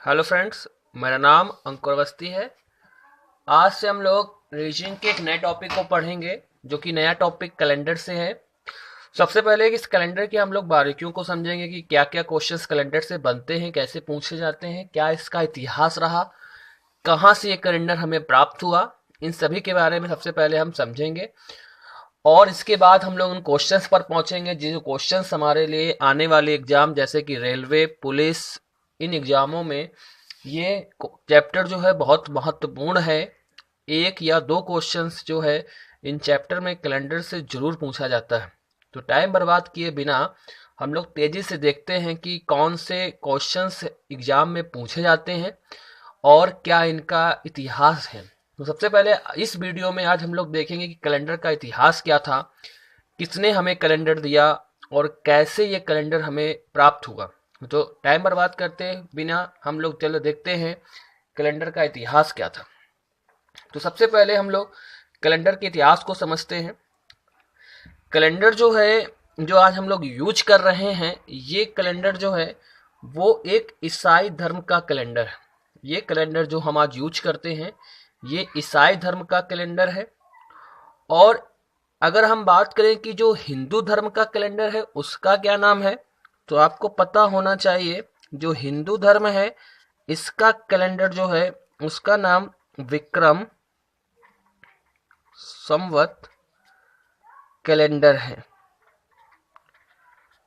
Hello friends, मेरा नाम अंकुर अवस्थी है। आज से हम लोग रीजनिंग के एक नए टॉपिक को पढ़ेंगे, जो कि नया टॉपिक कैलेंडर से है। सबसे पहले इस कैलेंडर की हम लोग बारीकियों को समझेंगे कि क्या क्या क्वेश्चंस कैलेंडर से बनते हैं, कैसे पूछे जाते हैं, क्या इसका इतिहास रहा, कहाँ से ये कैलेंडर हमें प्राप्त हुआ। इन सभी के बारे में सबसे पहले हम समझेंगे और इसके बाद हम लोग उन क्वेश्चंस पर पहुंचेंगे जो क्वेश्चंस हमारे लिए आने वाले एग्जाम जैसे कि रेलवे, पुलिस, इन एग्जामों में ये चैप्टर जो है बहुत महत्वपूर्ण है। एक या दो क्वेश्चंस जो है इन चैप्टर में कैलेंडर से जरूर पूछा जाता है। तो टाइम बर्बाद किए बिना हम लोग तेजी से देखते हैं कि कौन से क्वेश्चंस एग्जाम में पूछे जाते हैं और क्या इनका इतिहास है। तो सबसे पहले इस वीडियो में आज हम लोग देखेंगे कि कैलेंडर का इतिहास क्या था, किसने हमें कैलेंडर दिया और कैसे ये कैलेंडर हमें प्राप्त हुआ। तो टाइम बर्बाद करते बिना हम लोग चलो देखते हैं कैलेंडर का इतिहास क्या था। तो सबसे पहले हम लोग कैलेंडर के इतिहास को समझते हैं। कैलेंडर जो है, जो आज हम लोग यूज कर रहे हैं, ये कैलेंडर जो है वो एक ईसाई धर्म का कैलेंडर है। ये कैलेंडर जो हम आज यूज करते हैं ये ईसाई धर्म का कैलेंडर है। और अगर हम बात करें कि जो हिंदू धर्म का कैलेंडर है उसका क्या नाम है, तो आपको पता होना चाहिए जो हिंदू धर्म है इसका कैलेंडर जो है उसका नाम विक्रम संवत कैलेंडर है।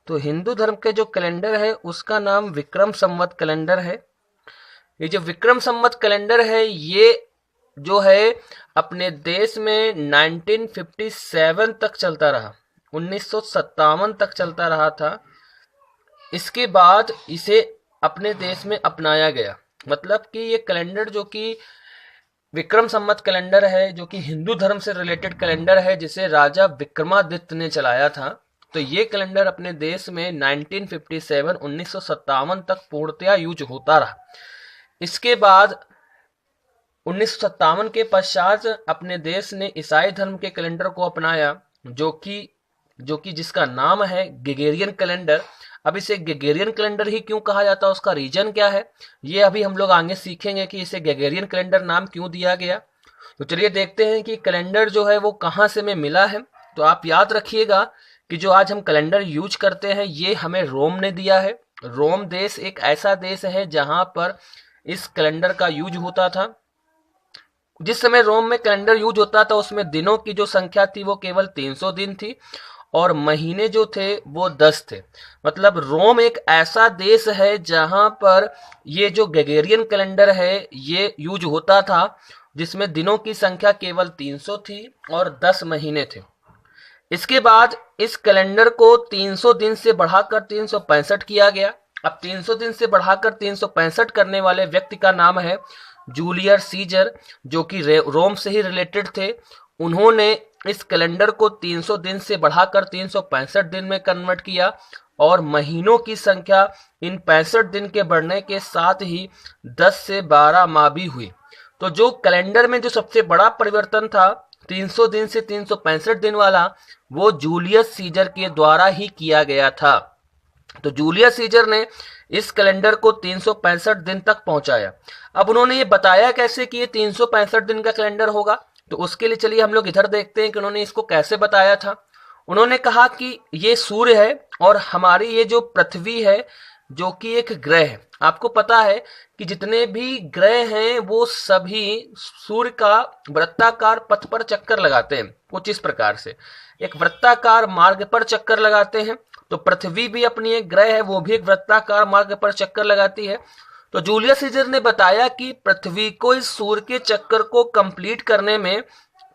तो हिंदू धर्म के जो कैलेंडर है उसका नाम विक्रम संवत कैलेंडर है। ये जो विक्रम संवत कैलेंडर है ये जो है अपने देश में 1957 तक चलता रहा, 1957 तक चलता रहा था। इसके बाद इसे अपने देश में अपनाया गया। मतलब कि ये कैलेंडर जो कि विक्रम संवत कैलेंडर है, जो कि हिंदू धर्म से रिलेटेड कैलेंडर है, जिसे राजा विक्रमादित्य ने चलाया था। तो ये कैलेंडर अपने देश में 1957 1957 तक पूर्णतया यूज होता रहा। इसके बाद 1957 के पश्चात अपने देश ने ईसाई धर्म के कैलेंडर को अपनाया, जो कि जिसका नाम है ग्रेगोरियन कैलेंडर। अब इसे ग्रेगोरियन कैलेंडर ही क्यों कहा जाता है, उसका रीजन क्या है, ये अभी हम लोग आगे सीखेंगे कि इसे ग्रेगोरियन कैलेंडर नाम क्यों दिया गया। तो चलिए देखते हैं कि कैलेंडर जो है वो कहाँ से हमें मिला है। तो आप याद रखिएगा कि जो आज हम कैलेंडर यूज करते हैं ये हमें रोम ने दिया है। रोम देश एक ऐसा देश है जहां पर इस कैलेंडर का यूज होता था। जिस समय रोम में कैलेंडर यूज होता था उसमें दिनों की जो संख्या थी वो केवल 300 दिन थी और महीने जो थे वो 10 थे। मतलब रोम एक ऐसा देश है जहां पर ये जो ग्रेगोरियन कैलेंडर है ये यूज होता था, जिसमें दिनों की संख्या केवल 300 थी और 10 महीने थे। इसके बाद इस कैलेंडर को 300 दिन से बढ़ाकर 365 किया गया। अब 300 दिन से बढ़ाकर 365 करने वाले व्यक्ति का नाम है जूलियस सीजर, जो कि रोम से ही रिलेटेड थे। उन्होंने इस कैलेंडर को 300 दिन से बढ़ाकर 365 दिन में कन्वर्ट किया और महीनों की संख्या इन 65 दिन के बढ़ने के साथ ही 10 से 12 माह भी हुई। तो जो कैलेंडर में जो सबसे बड़ा परिवर्तन था 300 दिन से 365 दिन वाला, वो जूलियस सीजर के द्वारा ही किया गया था। तो जूलियस सीजर ने इस कैलेंडर को 365 दिन तक पहुंचाया। अब उन्होंने ये बताया कैसे कि ये 365 दिन का कैलेंडर होगा, तो उसके लिए चलिए हम लोग इधर देखते हैं कि उन्होंने इसको कैसे बताया था। उन्होंने कहा कि ये सूर्य है और हमारी ये जो पृथ्वी है जो कि एक ग्रह है। आपको पता है कि जितने भी ग्रह हैं वो सभी सूर्य का वृत्ताकार पथ पर चक्कर लगाते हैं। कुछ इस प्रकार से एक वृत्ताकार मार्ग पर चक्कर लगाते हैं। तो पृथ्वी भी अपनी एक ग्रह है, वो भी एक वृत्ताकार मार्ग पर चक्कर लगाती है। तो जूलियस सीजर ने बताया कि पृथ्वी को इस सूर्य के चक्कर को कंप्लीट करने में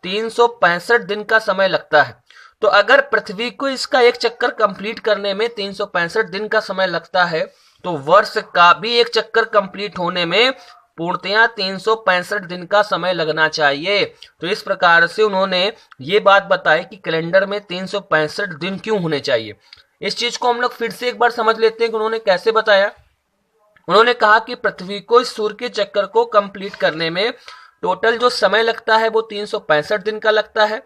365 दिन का समय लगता है। तो अगर पृथ्वी को इसका एक चक्कर कंप्लीट करने में 365 दिन का समय लगता है, तो वर्ष का भी एक चक्कर कंप्लीट होने में पूर्णतया 365 दिन का समय लगना चाहिए। तो इस प्रकार से उन्होंने ये बात बताई कि कैलेंडर में 365 दिन क्यों होने चाहिए। इस चीज को हम लोग फिर से एक बार समझ लेते हैं कि उन्होंने कैसे बताया। उन्होंने कहा कि पृथ्वी को इस सूर्य के चक्कर को कंप्लीट करने में टोटल जो समय लगता है वो 365 दिन का लगता है।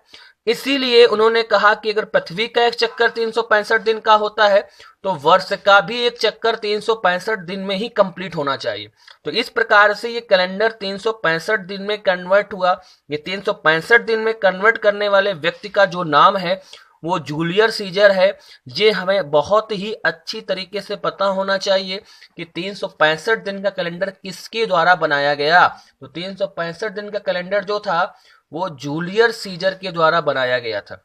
इसीलिए उन्होंने कहा कि अगर पृथ्वी का एक चक्कर 365 दिन का होता है तो वर्ष का भी एक चक्कर 365 दिन में ही कंप्लीट होना चाहिए। तो इस प्रकार से ये कैलेंडर 365 दिन में कन्वर्ट हुआ। ये 365 दिन में कन्वर्ट करने वाले व्यक्ति का जो नाम है वो जूलियस सीजर है। ये हमें बहुत ही अच्छी तरीके से पता होना चाहिए कि 365 दिन का कैलेंडर किसके द्वारा बनाया गया। तो 365 दिन का कैलेंडर जो था वो जूलियस सीजर के द्वारा बनाया गया था।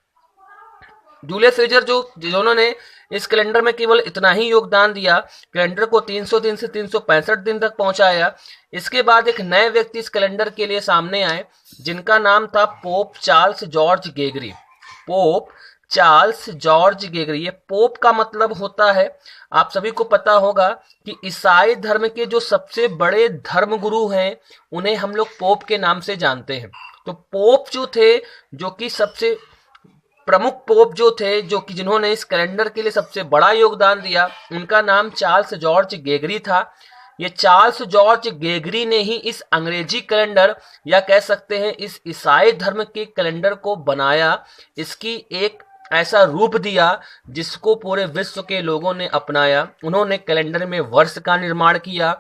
जूलियस सीजर जिन्होंने इस कैलेंडर में केवल इतना ही योगदान दिया, कैलेंडर को 300 दिन से 365 दिन तक पहुंचाया। इसके बाद एक नए व्यक्ति इस कैलेंडर के लिए सामने आए जिनका नाम था pope Charles George Gregory. Pope Charles George Gregory, ये पोप का मतलब होता है, आप सभी को पता होगा कि ईसाई धर्म के जो सबसे बड़े धर्म गुरु हैं उन्हें हम लोग पोप के नाम से जानते हैं। तो पोप जो थे, जो कि सबसे प्रमुख पोप जो थे, जो कि जिन्होंने इस कैलेंडर के लिए सबसे बड़ा योगदान दिया, उनका नाम चार्ल्स जॉर्ज गेगरी था। ये चार्ल्स जॉर्ज गेगरी ने ही इस अंग्रेजी कैलेंडर या कह सकते हैं इस ईसाई धर्म के कैलेंडर को बनाया, इसकी एक ऐसा रूप दिया जिसको पूरे विश्व के लोगों ने अपनाया। उन्होंने कैलेंडर में वर्ष का निर्माण किया,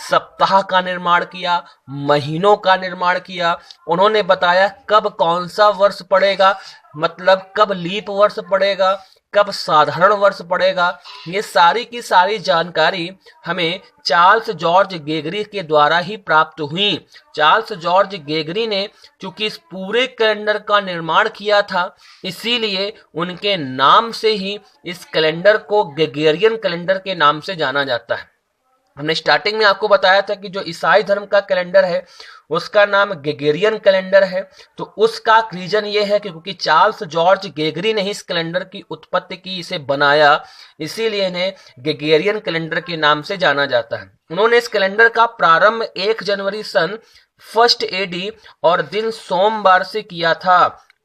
सप्ताह का निर्माण किया, महीनों का निर्माण किया। उन्होंने बताया कब कौन सा वर्ष पड़ेगा, मतलब कब लीप वर्ष पड़ेगा, कब साधारण वर्ष पड़ेगा। ये सारी की सारी जानकारी हमें चार्ल्स जॉर्ज गेगरी के द्वारा ही प्राप्त हुई। चार्ल्स जॉर्ज गेगरी ने चूंकि इस पूरे कैलेंडर का निर्माण किया था, इसीलिए उनके नाम से ही इस कैलेंडर को ग्रेगोरियन कैलेंडर के नाम से जाना जाता है। हमने स्टार्टिंग में आपको बताया था कि जो ईसाई धर्म का कैलेंडर है उसका नाम ग्रेगोरियन कैलेंडर है। तो उसका रीजन ये है कि क्योंकि चार्ल्स जॉर्ज गेगरी ने ही इस कैलेंडर की उत्पत्ति की, इसे बनाया, इसीलिए इन्हें ग्रेगोरियन कैलेंडर के नाम से जाना जाता है। उन्होंने इस कैलेंडर का प्रारंभ 1 जनवरी सन 1 AD और दिन सोमवार से किया था।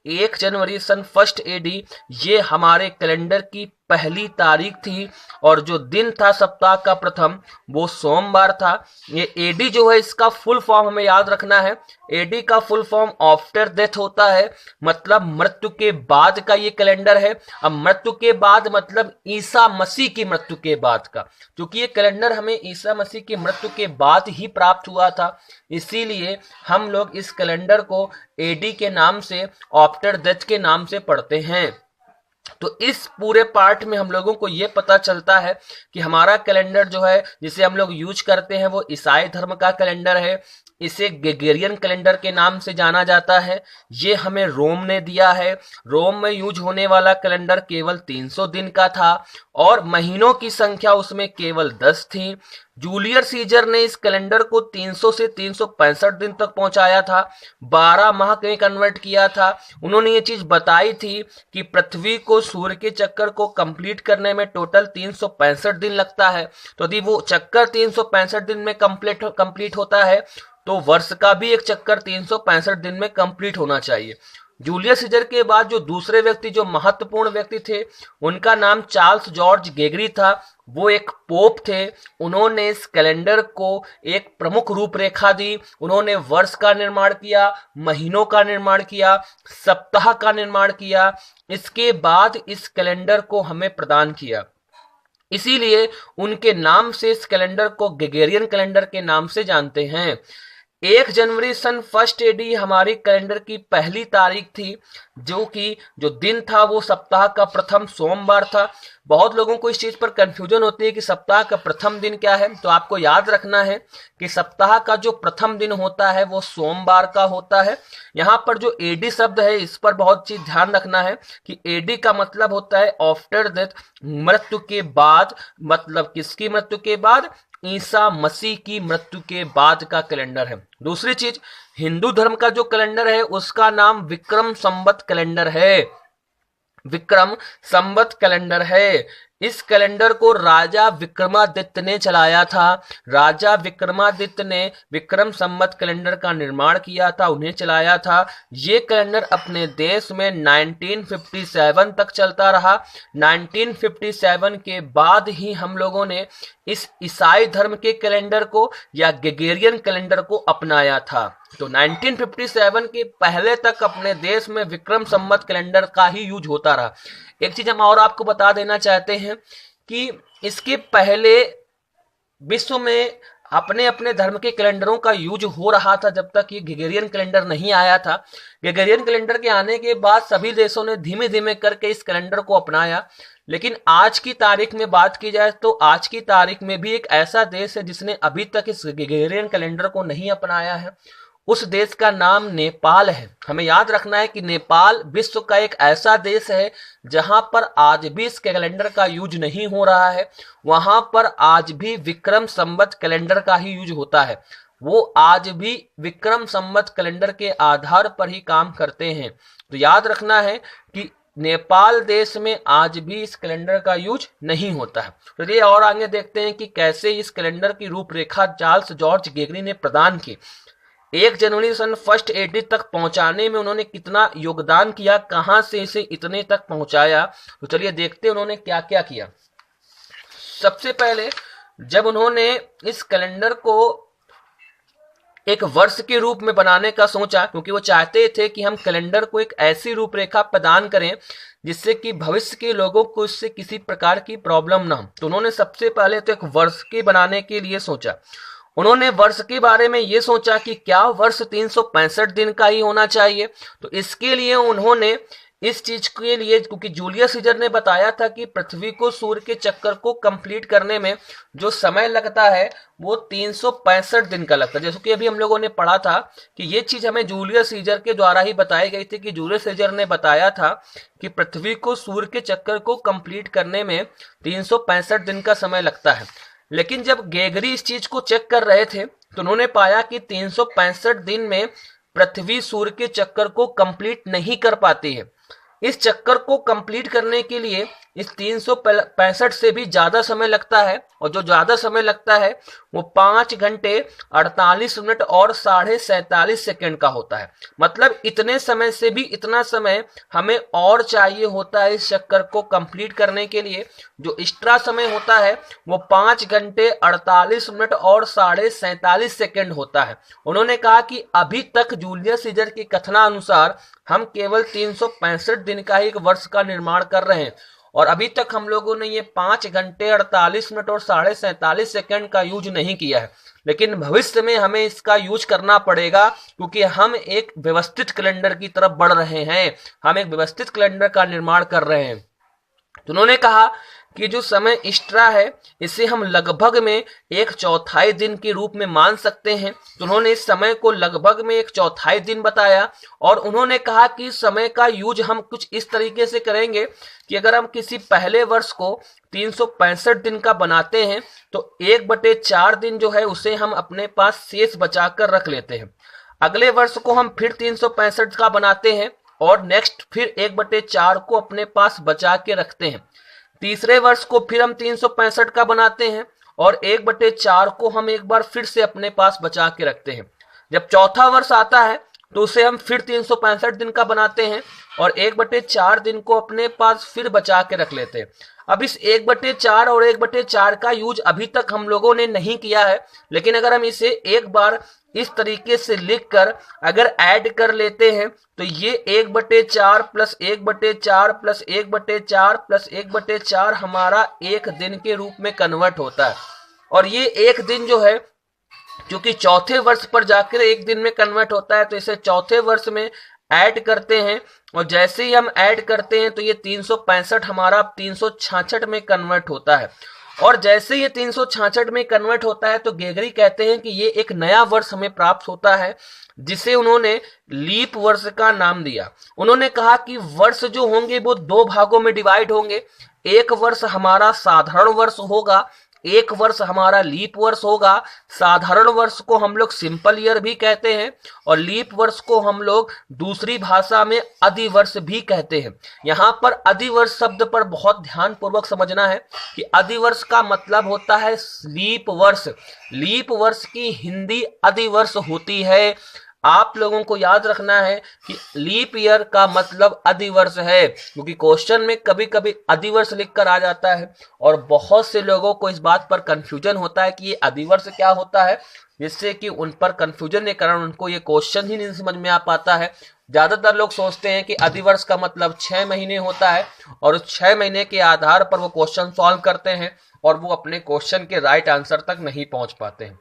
1 जनवरी सन 1 AD ये हमारे कैलेंडर की पहली तारीख थी और जो दिन था सप्ताह का प्रथम वो सोमवार था। ये एडी जो है इसका फुल फॉर्म हमें याद रखना है। एडी का फुल फॉर्म आफ्टर डेथ होता है, मतलब मृत्यु के बाद का ये कैलेंडर है। अब मृत्यु के बाद मतलब ईसा मसीह की मृत्यु के बाद का, क्योंकि ये कैलेंडर हमें ईसा मसीह की मृत्यु के बाद ही प्राप्त हुआ था, इसीलिए हम लोग इस कैलेंडर को एडी के नाम से, आफ्टर डेथ के नाम से पढ़ते हैं। तो इस पूरे पार्ट में हम लोगों को ये पता चलता है कि हमारा कैलेंडर जो है जिसे हम लोग यूज करते हैं वो ईसाई धर्म का कैलेंडर है। इसे ग्रेगोरियन कैलेंडर के नाम से जाना जाता है। ये हमें रोम ने दिया है। रोम में यूज होने वाला कैलेंडर केवल 300 दिन का था और महीनों की संख्या उसमें केवल 10 थी। जूलियस सीजर ने इस कैलेंडर को 300 से 365 दिन तक पहुंचाया था, 12 माह में कन्वर्ट किया था। उन्होंने ये चीज बताई थी कि पृथ्वी को सूर्य के चक्कर को कंप्लीट करने में टोटल 365 दिन लगता है। तो यदि वो चक्कर 365 दिन में कंप्लीट होता है तो वर्ष का भी एक चक्कर 365 दिन में कंप्लीट होना चाहिए। जूलियस सीजर के बाद जो दूसरे व्यक्ति, जो महत्वपूर्ण व्यक्ति थे, उनका नाम चार्ल्स जॉर्ज गेगरी था। वो एक पोप थे। उन्होंने इस कैलेंडर को एक प्रमुख रूपरेखा दी। उन्होंने वर्ष का निर्माण किया, महीनों का निर्माण किया, सप्ताह का निर्माण किया। इसके बाद इस कैलेंडर को हमें प्रदान किया, इसीलिए उनके नाम से इस कैलेंडर को ग्रेगोरियन कैलेंडर के नाम से जानते हैं। 1 जनवरी सन 1 AD हमारी कैलेंडर की पहली तारीख थी, जो दिन था वो सप्ताह का प्रथम सोमवार था। बहुत लोगों को इस चीज पर कंफ्यूजन होती है कि सप्ताह का प्रथम दिन क्या है। तो आपको याद रखना है कि सप्ताह का जो प्रथम दिन होता है वो सोमवार का होता है। यहाँ पर जो एडी शब्द है इस पर बहुत चीज ध्यान रखना है कि एडी का मतलब होता है आफ्टर डेथ, मृत्यु के बाद। मतलब किसकी मृत्यु के बाद? ईसा मसीह की मृत्यु के बाद का कैलेंडर है। दूसरी चीज, हिंदू धर्म का जो कैलेंडर है उसका नाम विक्रम संवत कैलेंडर है। विक्रम संवत कैलेंडर है। इस कैलेंडर को राजा विक्रमादित्य ने चलाया था। राजा विक्रमादित्य ने विक्रम संवत कैलेंडर का निर्माण किया था, उन्हें चलाया था। ये कैलेंडर अपने देश में 1957 तक चलता रहा। 1957 के बाद ही हम लोगों ने इस ईसाई धर्म के कैलेंडर को या ग्रेगोरियन कैलेंडर को अपनाया था। तो 1957 के पहले तक अपने देश में विक्रम संवत कैलेंडर का ही यूज होता रहा। एक चीज हम और आपको बता देना चाहते हैं कि इसके पहले विश्व में अपने अपने धर्म के कैलेंडरों का यूज हो रहा था जब तक ये ग्रेगोरियन कैलेंडर नहीं आया था। ग्रेगोरियन कैलेंडर के आने के बाद सभी देशों ने धीमे धीमे करके इस कैलेंडर को अपनाया। लेकिन आज की तारीख में बात की जाए तो आज की तारीख में भी एक ऐसा देश है जिसने अभी तक इस ग्रेगोरियन कैलेंडर को नहीं अपनाया है। उस देश का नाम नेपाल है। हमें याद रखना है कि नेपाल विश्व का एक ऐसा देश है जहां पर आज भी इस कैलेंडर का यूज नहीं हो रहा है। वहां पर आज भी विक्रम संवत कैलेंडर का ही यूज होता है। वो आज भी विक्रम संवत कैलेंडर के आधार पर ही काम करते हैं। तो याद रखना है कि नेपाल देश में आज भी इस कैलेंडर का यूज नहीं होता है। तो ये और आगे देखते हैं कि कैसे इस कैलेंडर की रूपरेखा चार्ल्स जॉर्ज गेगरी ने प्रदान की। 1 जनवरी सन 1 AD तक पहुंचाने में उन्होंने कितना योगदान किया, कहां से इसे इतने तक पहुंचाया, तो चलिए देखते हैं उन्होंने क्या क्या किया। सबसे पहले जब उन्होंने इस कैलेंडर को एक वर्ष के रूप में बनाने का सोचा, क्योंकि वो चाहते थे कि हम कैलेंडर को एक ऐसी रूपरेखा प्रदान करें जिससे कि भविष्य के लोगों को इससे किसी प्रकार की प्रॉब्लम ना हो, तो उन्होंने सबसे पहले तो एक वर्ष के बनाने के लिए सोचा। उन्होंने वर्ष के बारे में ये सोचा कि क्या वर्ष 365 दिन का ही होना चाहिए। तो इसके लिए उन्होंने इस चीज के लिए, क्योंकि जूलियस सीजर ने बताया था कि पृथ्वी को सूर्य के चक्कर को कंप्लीट करने में जो समय लगता है वो 365 दिन का लगता है। जैसे कि अभी हम लोगों ने पढ़ा था कि ये चीज हमें जूलियस सीजर के द्वारा ही बताई गई थी कि जूलियस सीजर ने बताया था कि पृथ्वी को सूर्य के चक्कर को कंप्लीट करने में 365 दिन का समय लगता है। लेकिन जब गेगरी इस चीज को चेक कर रहे थे तो उन्होंने पाया कि 365 दिन में पृथ्वी सूर्य के चक्कर को कंप्लीट नहीं कर पाती है। इस चक्कर को कंप्लीट करने के लिए इस 365 से भी ज्यादा समय लगता है, और जो ज्यादा समय लगता है वो 5 घंटे 48 मिनट और 47.5 सेकेंड का होता है। मतलब इतने समय से भी इतना समय हमें और चाहिए होता है इस चक्कर को कंप्लीट करने के लिए। जो एक्स्ट्रा समय होता है वो 5 घंटे 48 मिनट और 47.5 सेकेंड होता है। उन्होंने कहा कि अभी तक जूलियस सीजर के कथनानुसार हम केवल 365 दिन का ही एक वर्ष का निर्माण कर रहे हैं, और अभी तक हम लोगों ने ये 5 घंटे 48 मिनट और 47.5 सेकेंड का यूज नहीं किया है। लेकिन भविष्य में हमें इसका यूज करना पड़ेगा, क्योंकि हम एक व्यवस्थित कैलेंडर की तरफ बढ़ रहे हैं, हम एक व्यवस्थित कैलेंडर का निर्माण कर रहे हैं। तो उन्होंने कहा कि जो समय एक्स्ट्रा है इसे हम लगभग में 1/4 दिन के रूप में मान सकते हैं। तो उन्होंने इस समय को लगभग में 1/4 दिन बताया, और उन्होंने कहा कि समय का यूज हम कुछ इस तरीके से करेंगे कि अगर हम किसी पहले वर्ष को 365 दिन का बनाते हैं तो 1/4 दिन जो है उसे हम अपने पास शेष बचा कर रख लेते हैं। अगले वर्ष को हम फिर 365 का बनाते हैं और नेक्स्ट फिर 1/4 को अपने पास बचा के रखते हैं। तीसरे वर्ष को फिर हम 365 का बनाते हैं और 1/4 को हम एक बार फिर से अपने पास बचा के रखते हैं। जब चौथा वर्ष आता है तो उसे हम फिर 365 दिन का बनाते हैं और 1/4 दिन को अपने पास फिर बचा के रख लेते हैं। अब इस 1/4 और 1/4 का यूज अभी तक हम लोगों ने नहीं किया है, लेकिन अगर हम इसे एक बार इस तरीके से लिखकर अगर ऐड कर लेते हैं तो ये 1/4 प्लस 1/4 प्लस 1/4 प्लस 1/4 हमारा एक दिन के रूप में कन्वर्ट होता है। और ये एक दिन जो है क्योंकि चौथे वर्ष पर जाकर एक दिन में कन्वर्ट होता है, तो इसे चौथे वर्ष में ऐड करते हैं, और जैसे ही हम ऐड करते हैं तो ये 365 हमारा 366 में कन्वर्ट होता है। और जैसे ये 366 में कन्वर्ट होता है तो गेगरी कहते हैं कि ये एक नया वर्ष हमें प्राप्त होता है, जिसे उन्होंने लीप वर्ष का नाम दिया। उन्होंने कहा कि वर्ष जो होंगे वो 2 भागों में डिवाइड होंगे। एक वर्ष हमारा साधारण वर्ष होगा, एक वर्ष हमारा लीप वर्ष होगा। साधारण वर्ष को हम लोग सिंपल ईयर भी कहते हैं और लीप वर्ष को हम लोग दूसरी भाषा में अधिवर्ष भी कहते हैं। यहाँ पर अधिवर्ष शब्द पर बहुत ध्यान पूर्वक समझना है कि अधिवर्ष का मतलब होता है लीप वर्ष। लीप वर्ष की हिंदी अधिवर्ष होती है। आप लोगों को याद रखना है कि लीप ईयर का मतलब अधिवर्ष है, क्योंकि क्वेश्चन में कभी कभी अधिवर्ष लिखकर आ जाता है और बहुत से लोगों को इस बात पर कंफ्यूजन होता है कि ये अधिवर्ष क्या होता है, जिससे कि उन पर कंफ्यूजन के कारण उनको ये क्वेश्चन ही नहीं समझ में आ पाता है। ज्यादातर लोग सोचते हैं कि अधिवर्ष का मतलब 6 महीने होता है और उस 6 महीने के आधार पर वो क्वेश्चन सॉल्व करते हैं और वो अपने क्वेश्चन के राइट आंसर तक नहीं पहुंच पाते हैं।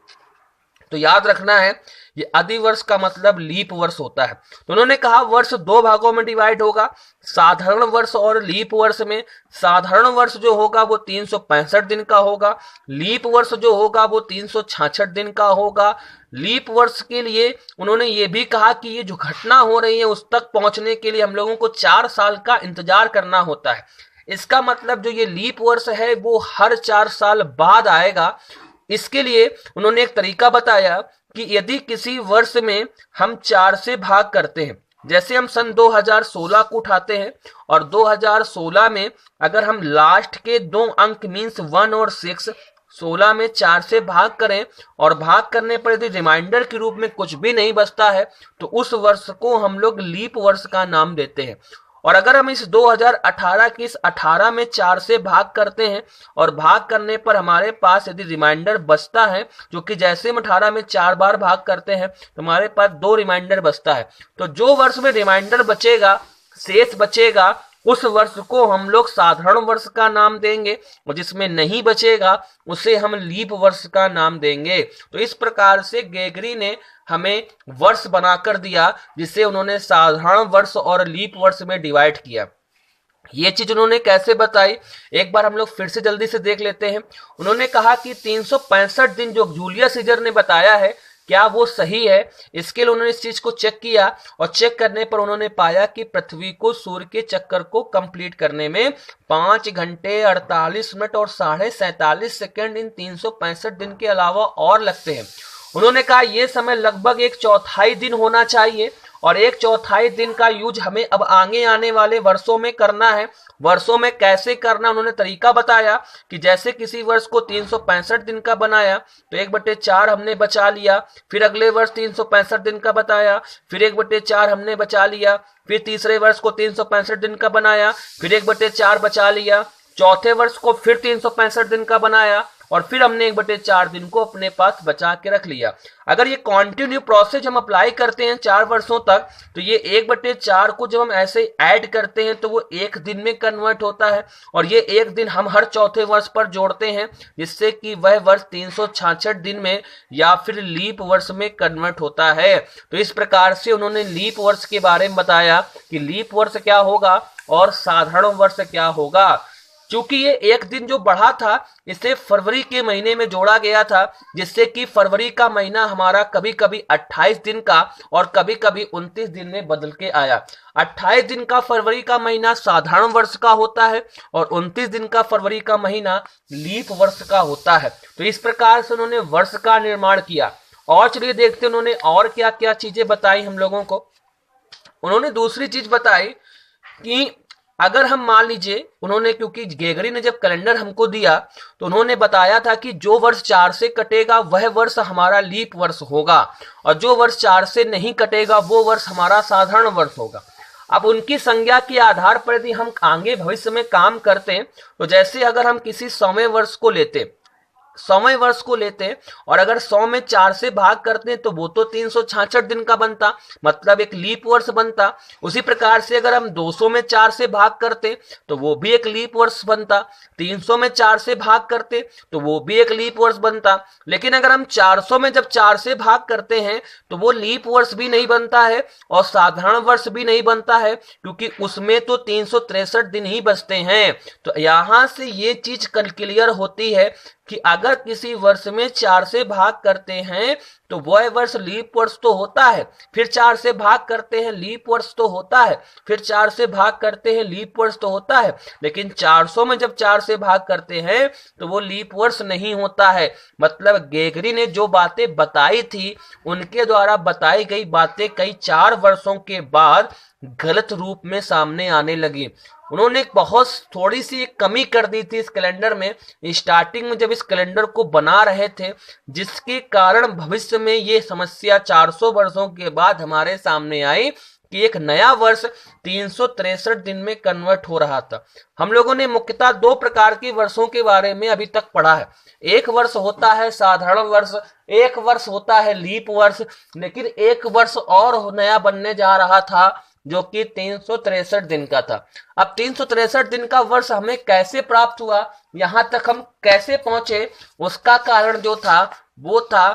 तो याद रखना है ये अधिवर्ष का मतलब लीप वर्ष होता है। तो उन्होंने कहा वर्ष 2 भागों में डिवाइड होगा, साधारण वर्ष और लीप वर्ष में। साधारण वर्ष जो होगा वो 365 दिन का होगा, लीप वर्ष जो होगा वो 366 दिन का होगा। लीप वर्ष के लिए उन्होंने ये भी कहा कि ये जो घटना हो रही है उस तक पहुंचने के लिए हम लोगों को 4 साल का इंतजार करना होता है। इसका मतलब जो ये लीप वर्ष है वो हर 4 साल बाद आएगा। इसके लिए उन्होंने एक तरीका बताया कि यदि किसी वर्ष में हम 4 से भाग करते हैं, जैसे हम सन 2016 को उठाते हैं और 2016 में अगर हम लास्ट के 2 अंक मीन्स 1 और 6 16 में 4 से भाग करें और भाग करने पर यदि रिमाइंडर के रूप में कुछ भी नहीं बचता है तो उस वर्ष को हम लोग लीप वर्ष का नाम देते हैं। और अगर हम इस 2018 की इस 18 में 4 से भाग करते हैं और भाग करने पर हमारे पास यदि रिमाइंडर बचता है, जो कि जैसे हम 18 में 4 बार भाग करते हैं तो हमारे पास 2 रिमाइंडर बचता है, तो जो वर्ष में रिमाइंडर बचेगा, शेष बचेगा, उस वर्ष को हम लोग साधारण वर्ष का नाम देंगे और जिसमें नहीं बचेगा उसे हम लीप वर्ष का नाम देंगे। तो इस प्रकार से गेगरी ने हमें वर्ष बनाकर दिया जिसे उन्होंने साधारण वर्ष और लीप वर्ष में डिवाइड किया। ये चीज उन्होंने कैसे बताई, एक बार हम लोग फिर से जल्दी से देख लेते हैं। उन्होंने कहा कि 365 दिन जो जूलियस सीजर ने बताया है क्या वो सही है। इसके लिए उन्होंने इस चीज को चेक किया और चेक करने पर उन्होंने पाया कि पृथ्वी को सूर्य के चक्कर को कंप्लीट करने में 5 घंटे 48 मिनट और 47.5 सेकंड इन 365 दिन के अलावा और लगते हैं। उन्होंने कहा यह समय लगभग 1/4 दिन होना चाहिए और 1/4 दिन का यूज हमें अब आगे आने वाले वर्षों में करना है। वर्षों में कैसे करना उन्होंने तरीका बताया कि जैसे किसी वर्ष को 365 दिन का बनाया तो 1/4 हमने बचा लिया, फिर अगले वर्ष 365 दिन का बताया, फिर 1/4 हमने बचा लिया, फिर तीसरे वर्ष को 365 दिन का बनाया, फिर 1/4 बचा लिया, चौथे वर्ष को फिर 365 दिन का बनाया और फिर हमने 1/4 दिन को अपने पास बचा के रख लिया। अगर ये कंटिन्यू प्रोसेस हम अप्लाई करते हैं 4 वर्षों तक तो ये 1/4 को जब हम ऐसे ऐड करते हैं तो वो 1 दिन में कन्वर्ट होता है और ये 1 दिन हम हर चौथे वर्ष पर जोड़ते हैं जिससे कि वह वर्ष 366 दिन में या फिर लीप वर्ष में कन्वर्ट होता है। तो इस प्रकार से उन्होंने लीप वर्ष के बारे में बताया कि लीप वर्ष क्या होगा और साधारण वर्ष क्या होगा। क्योंकि ये 1 दिन जो बढ़ा था इसे फरवरी के महीने में जोड़ा गया था, जिससे कि फरवरी का महीना हमारा कभी कभी 28 दिन का और कभी कभी 29 दिन में बदल के आया। 28 दिन का फरवरी का महीना साधारण वर्ष का होता है और 29 दिन का फरवरी का महीना लीप वर्ष का होता है। तो इस प्रकार से उन्होंने वर्ष का निर्माण किया। और चलिए देखते हैं उन्होंने और क्या क्या चीजें बताई हम लोगों को। उन्होंने दूसरी चीज बताई कि अगर हम मान लीजिए, उन्होंने क्योंकि गेगरी ने जब कैलेंडर हमको दिया तो उन्होंने बताया था कि जो वर्ष 4 से कटेगा वह वर्ष हमारा लीप वर्ष होगा और जो वर्ष 4 से नहीं कटेगा वो वर्ष हमारा साधारण वर्ष होगा। अब उनकी संज्ञा के आधार पर यदि हम आगे भविष्य में काम करते हैं तो जैसे अगर हम किसी 100वें वर्ष को लेते 100वें वर्ष को लेते हैं और अगर 100 में 4 से भाग करते हैं तो वो तो 366 दिन का बनता, मतलब एक लीप वर्ष बनता। उसी प्रकार से अगर हम 200 में 4 से भाग करते तो वो भी एक लीप वर्ष बनता, 300 में 4 से भाग करते तो वो भी एक लीप वर्ष बनता। लेकिन अगर हम 400 में जब 4 से भाग करते हैं तो वो लीप वर्ष भी नहीं बनता है और साधारण वर्ष भी नहीं बनता है, क्योंकि उसमें तो 363 दिन ही बचते हैं। तो यहां से ये चीज क्लियर होती है कि अगर किसी वर्ष में 4 से भाग करते हैं तो वह वर्ष लीप वर्ष तो होता है, फिर 4 से भाग करते हैं लीप वर्ष तो होता है, फिर 4 से भाग करते हैं लीप वर्ष तो होता है। लेकिन 400 में जब 4 से भाग करते हैं तो वो लीप वर्ष नहीं होता है। मतलब गेगरी ने जो बातें बताई थी उनके द्वारा बताई गई बातें कई 4 वर्षों के बाद गलत रूप में सामने आने लगी। उन्होंने बहुत थोड़ी सी एक कमी कर दी थी इस कैलेंडर में स्टार्टिंग में जब इस कैलेंडर को बना रहे थे, जिसके कारण भविष्य में ये समस्या 400 वर्षों के बाद हमारे सामने आई कि एक नया वर्ष 363 दिन में कन्वर्ट हो रहा था। हम लोगों ने मुख्यतः दो प्रकार के वर्षों के बारे में अभी तक पढ़ा है। एक वर्ष होता है साधारण वर्ष, एक वर्ष होता है लीप वर्ष, लेकिन एक वर्ष और नया बनने जा रहा था जो कि 363 दिन का था। अब 363 दिन का वर्ष हमें कैसे प्राप्त हुआ, यहां तक हम कैसे पहुंचे, उसका कारण जो था वो था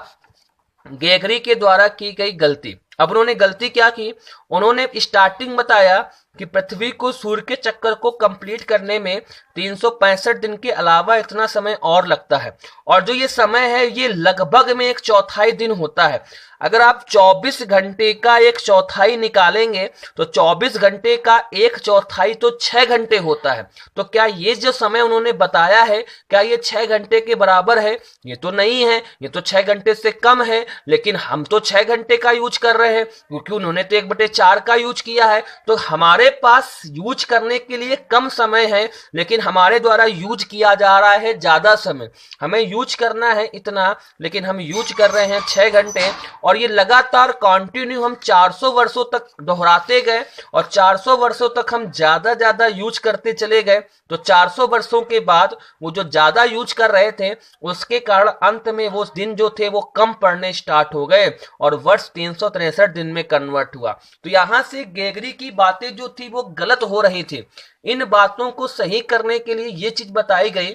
गेगरी के द्वारा की गई गलती। अब उन्होंने गलती क्या की, उन्होंने स्टार्टिंग बताया कि पृथ्वी को सूर्य के चक्कर को कंप्लीट करने में 365 दिन के अलावा इतना समय और लगता है, और जो ये समय है ये लगभग में एक चौथाई दिन होता है। अगर आप 24 घंटे का एक चौथाई निकालेंगे तो 24 घंटे का एक चौथाई तो 6 घंटे होता है। तो क्या ये जो समय उन्होंने बताया है क्या ये 6 घंटे के बराबर है? ये तो नहीं है, ये तो 6 घंटे से कम है। लेकिन हम तो 6 घंटे का यूज कर रहे हैं क्योंकि उन्होंने तो 1/4 का यूज किया है। तो हमारे पास यूज करने के लिए कम समय है, लेकिन हमारे द्वारा यूज किया जा रहा है ज्यादा समय। हमें यूज करना है इतना, लेकिन हम यूज कर रहे हैं 6 घंटे, और ये लगातार कंटिन्यू हम 400 वर्षों तक दोहराते गए और 400 वर्षों तक हम ज्यादा यूज करते चले गए। तो 400 वर्षों के बाद वो जो ज्यादा यूज कर रहे थे उसके कारण अंत में वो दिन जो थे वो कम पड़ने स्टार्ट हो गए और वर्ष 363 दिन में कन्वर्ट हुआ। तो यहां से गेगरी की बातें जो थी वो गलत हो रही थी। इन बातों को सही करने के लिए ये चीज बताई गई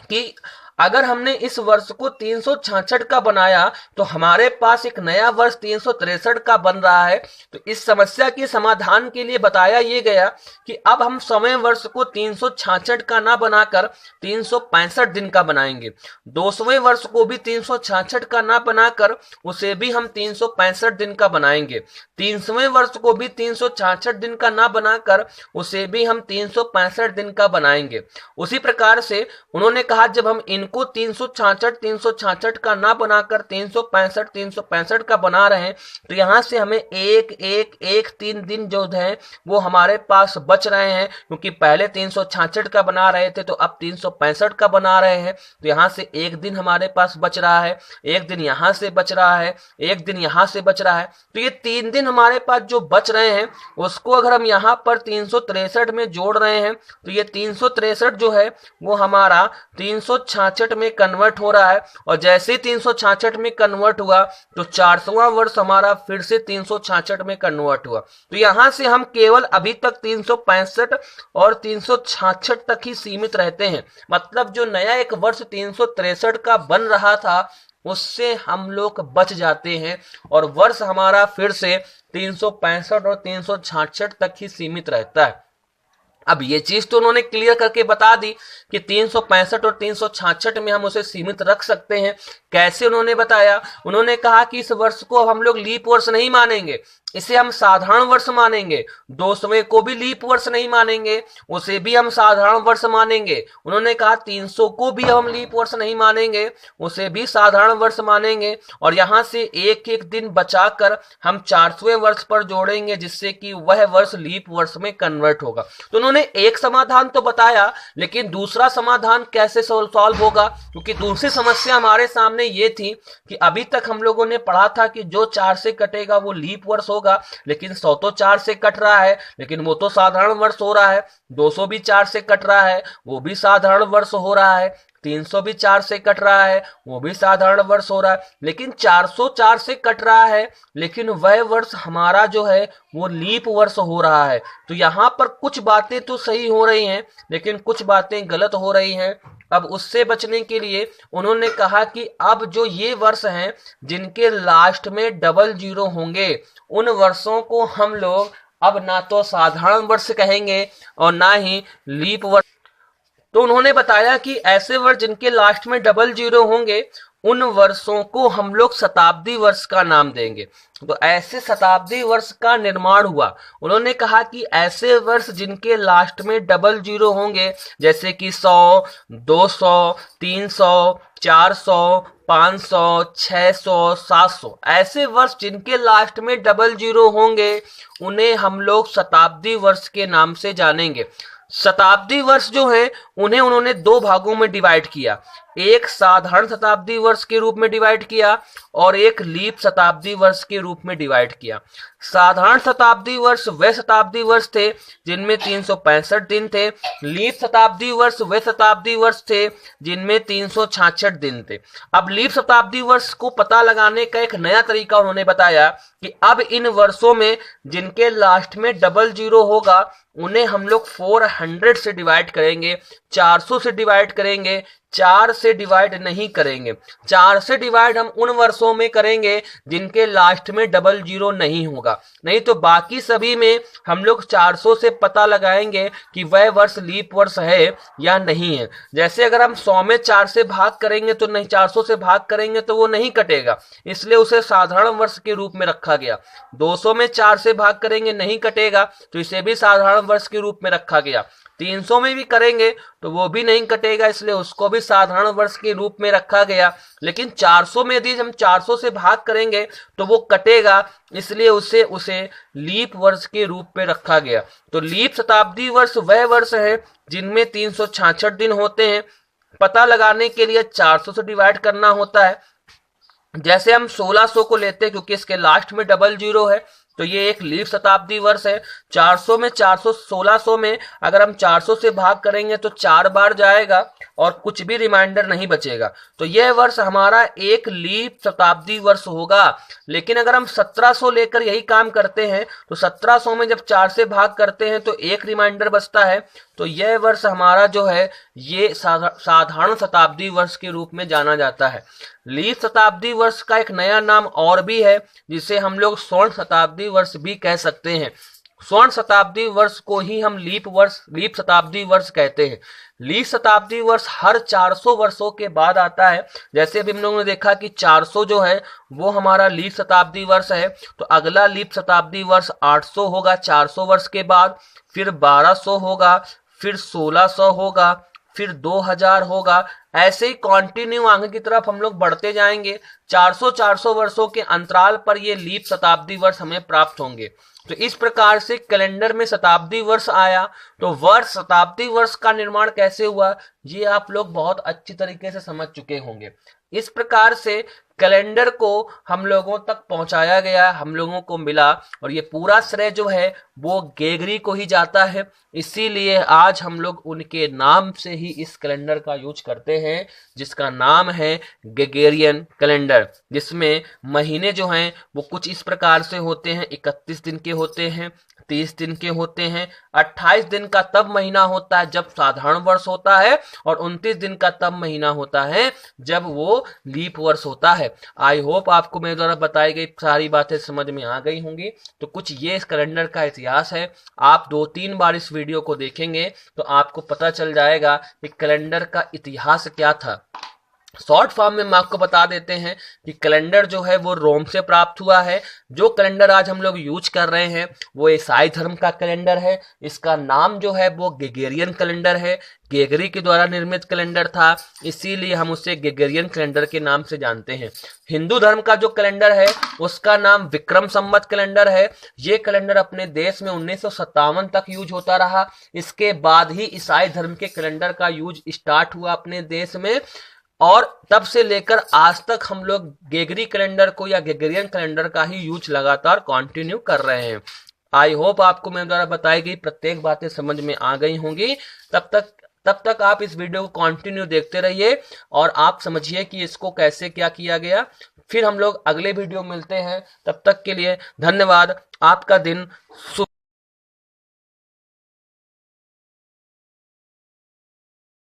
कि अगर हमने इस वर्ष को 366 का बनाया तो हमारे पास एक नया वर्ष 363 का बन रहा है। तो इस समस्या के समाधान के लिए बताया ये गया कि अब हम समय वर्ष को 366 का ना बनाकर 365 दिन का बनाएंगे। 200वें वर्ष को भी 366 का ना बनाकर उसे भी हम 365 दिन का बनाएंगे। 300वें वर्ष को भी 366 दिन का ना बनाकर उसे भी हम 365 दिन का बनाएंगे। उसी प्रकार से उन्होंने कहा जब हम इनको 366 का ना बनाकर 365 का बना रहे हैं तो यहां से हमें 3 दिन जो है वो हमारे पास बच रहे हैं, क्योंकि पहले 366 का बना रहे थे तो अब 365 का बना रहे हैं। तो यहां से एक दिन हमारे पास बच रहा है, एक दिन यहां से बच रहा है, एक दिन यहां से बच रहा है। तो ये 3 दिन हमारे पास जो बच रहे हैं उसको अगर हम यहां पर 363 में जोड़ रहे हैं तो ये 363 जो है वो हमारा 366 में कन्वर्ट हो रहा है, और जैसे 366 में कन्वर्ट हुआ तो 400वां वर्ष हमारा फिर से 366 में कन्वर्ट हुआ। तो यहां से हम केवल अभी तक 365 और 366 तक ही सीमित रहते हैं। मतलब जो नया एक वर्ष 363 का बन रहा था उससे हम लोग बच जाते हैं और वर्ष हमारा फिर से 365 और 366 तक ही सीमित रहता है। अब ये चीज तो उन्होंने क्लियर करके बता दी कि 365 और 366 में हम उसे सीमित रख सकते हैं। कैसे उन्होंने बताया, उन्होंने कहा कि इस वर्ष को हम लोग लीप वर्ष नहीं मानेंगे, इसे हम साधारण वर्ष मानेंगे। 200वें को भी लीप वर्ष नहीं मानेंगे, उसे भी हम साधारण वर्ष मानेंगे। उन्होंने कहा 300 को भी हम लीप वर्ष नहीं मानेंगे, उसे भी साधारण वर्ष मानेंगे, और यहां से एक एक दिन बचाकर हम 400वें वर्ष पर जोड़ेंगे जिससे कि वह वर्ष लीप वर्ष में कन्वर्ट होगा। तो उन्होंने एक समाधान तो बताया, लेकिन दूसरा समाधान कैसे सॉल्व होगा, क्योंकि दूसरी समस्या हमारे सामने ये थी कि अभी तक हम लोगों ने पढ़ा था कि जो 4 से कटेगा वो लीप वर्ष होगा, लेकिन 100 तो 4 से कट रहा है लेकिन वो तो साधारण वर्ष हो रहा है। 200 भी 4 से कट रहा है वो भी साधारण वर्ष हो रहा है। 300 भी 4 से कट रहा है वो भी साधारण वर्ष हो रहा है। लेकिन 400 4 से कट रहा है लेकिन वह वर्ष हमारा जो है वो लीप वर्ष हो रहा है। तो यहाँ पर कुछ बातें तो सही हो रही हैं लेकिन कुछ बातें गलत हो रही हैं। अब उससे बचने के लिए उन्होंने कहा कि अब जो ये वर्ष हैं जिनके लास्ट में डबल जीरो होंगे उन वर्षों को हम लोग अब ना तो साधारण वर्ष कहेंगे और ना ही लीप वर्ष। तो उन्होंने बताया कि ऐसे वर्ष जिनके लास्ट में डबल जीरो होंगे उन वर्षों को हम लोग शताब्दी वर्ष का नाम देंगे। तो ऐसे शताब्दी वर्ष का निर्माण हुआ। उन्होंने कहा कि ऐसे वर्ष जिनके लास्ट में डबल जीरो होंगे जैसे कि 100, 200, 300, 400, 500, 600, 700 ऐसे वर्ष जिनके लास्ट में डबल जीरो होंगे उन्हें हम लोग शताब्दी वर्ष के नाम से जानेंगे। शताब्दी वर्ष जो है उन्हें उन्होंने दो भागों में डिवाइड किया, एक साधारण शताब्दी वर्ष के रूप में डिवाइड किया और एक लीप शताब्दी वर्ष के रूप में डिवाइड किया। साधारण शताब्दी वर्ष वे शताब्दी वर्ष थे जिनमें 365 दिन थे, लीप शताब्दी वर्ष वे शताब्दी वर्ष थे जिनमें 366 दिन थे। अब लीप शताब्दी वर्ष को पता लगाने का एक नया तरीका उन्होंने बताया कि अब इन वर्षों में जिनके लास्ट में डबल जीरो होगा उन्हें हम लोग 400 से डिवाइड करेंगे, 400 से डिवाइड करेंगे, 4 से डिवाइड नहीं करेंगे। 4 से डिवाइड हम उन वर्षों में करेंगे जिनके लास्ट में डबल जीरो नहीं होगा, नहीं तो बाकी सभी में हम लोग 400 से पता लगाएंगे कि वह वर्ष लीप वर्ष है या नहीं है। जैसे अगर हम 100 में 4 से भाग करेंगे तो नहीं, 400 से भाग करेंगे तो वो नहीं कटेगा, इसलिए उसे साधारण वर्ष के रूप में रखा गया। 200 में 4 से भाग करेंगे नहीं कटेगा तो इसे भी साधारण वर्ष के रूप में रखा गया। 300 में भी करेंगे तो वो भी नहीं कटेगा, इसलिए उसको भी साधारण वर्ष के रूप में रखा गया। लेकिन 400 में यदि हम 400 से भाग करेंगे तो वो कटेगा, इसलिए उसे लीप वर्ष के रूप में रखा गया। तो लीप शताब्दी वर्ष वह वर्ष है जिनमें 366 दिन होते हैं। पता लगाने के लिए 400 से डिवाइड करना होता है। जैसे हम 1600 को लेते हैं क्योंकि इसके लास्ट में डबल जीरो है तो ये एक लीप शताब्दी वर्ष है। 400 में 400, 1600 में अगर हम 400 से भाग करेंगे तो 4 बार जाएगा और कुछ भी रिमाइंडर नहीं बचेगा, तो यह वर्ष हमारा एक लीप शताब्दी वर्ष होगा। लेकिन अगर हम 1700 लेकर यही काम करते हैं तो 1700 में जब 4 से भाग करते हैं तो एक रिमाइंडर बचता है, तो यह वर्ष हमारा जो है ये साधारण शताब्दी वर्ष के रूप में जाना जाता है। लीप शताब्दी वर्ष का एक नया नाम और भी है जिसे हम लोग स्वर्ण शताब्दी वर्ष भी कह सकते हैं। स्वर्ण शताब्दी वर्ष को ही हम लीप शताब्दी वर्ष कहते हैं। लीप शताब्दी वर्ष हर 400 वर्षों के बाद आता है। जैसे अभी हम लोगों ने देखा कि 400 जो है वो हमारा लीप शताब्दी वर्ष है, तो अगला लीप शताब्दी वर्ष 800 होगा 400 वर्ष के बाद, फिर 1200 होगा, फिर 1600 होगा, फिर 2000 होगा। ऐसे ही कंटिन्यू आगे की तरफ हम लोग बढ़ते जाएंगे। 400 वर्षों के अंतराल पर ये लीप शताब्दी वर्ष हमें प्राप्त होंगे। तो इस प्रकार से कैलेंडर में शताब्दी वर्ष आया। तो शताब्दी वर्ष का निर्माण कैसे हुआ ये आप लोग बहुत अच्छी तरीके से समझ चुके होंगे। इस प्रकार से कैलेंडर को हम लोगों तक पहुंचाया गया, हम लोगों को मिला, और ये पूरा श्रेय जो है वो गेगरी को ही जाता है। इसीलिए आज हम लोग उनके नाम से ही इस कैलेंडर का यूज करते हैं जिसका नाम है ग्रेगोरियन कैलेंडर, जिसमें महीने जो हैं वो कुछ इस प्रकार से होते हैं। 31 दिन के होते हैं, 30 दिन के होते हैं, 28 दिन का तब महीना होता है जब साधारण वर्ष होता है, और 29 दिन का तब महीना होता है जब वो लीप वर्ष होता है। आई होप आपको मेरे द्वारा बताई गई सारी बातें समझ में आ गई होंगी। तो कुछ ये इस कैलेंडर का इतिहास है। आप 2-3 बार इस वीडियो को देखेंगे तो आपको पता चल जाएगा कि कैलेंडर का इतिहास क्या था। शॉर्ट फॉर्म में हम आपको बता देते हैं कि कैलेंडर जो है वो रोम से प्राप्त हुआ है। जो कैलेंडर आज हम लोग यूज कर रहे हैं वो ईसाई धर्म का कैलेंडर है। इसका नाम जो है वो ग्रेगोरियन कैलेंडर है। गेगरी के द्वारा निर्मित कैलेंडर था, इसीलिए हम उसे ग्रेगोरियन कैलेंडर के नाम से जानते हैं। हिंदू धर्म का जो कैलेंडर है उसका नाम विक्रम संवत कैलेंडर है। ये कैलेंडर अपने देश में 1957 तक यूज होता रहा। इसके बाद ही ईसाई धर्म के कैलेंडर का यूज स्टार्ट हुआ अपने देश में, और तब से लेकर आज तक हम लोग गेगरी कैलेंडर को या ग्रेगोरियन कैलेंडर का ही यूज लगातार कंटिन्यू कर रहे हैं। आई होप आपको मेरे द्वारा बताई गई प्रत्येक बातें समझ में आ गई होंगी। तब तक आप इस वीडियो को कंटिन्यू देखते रहिए और आप समझिए कि इसको कैसे क्या किया गया। फिर हम लोग अगले वीडियो मिलते हैं। तब तक के लिए धन्यवाद। आपका दिन शुभ।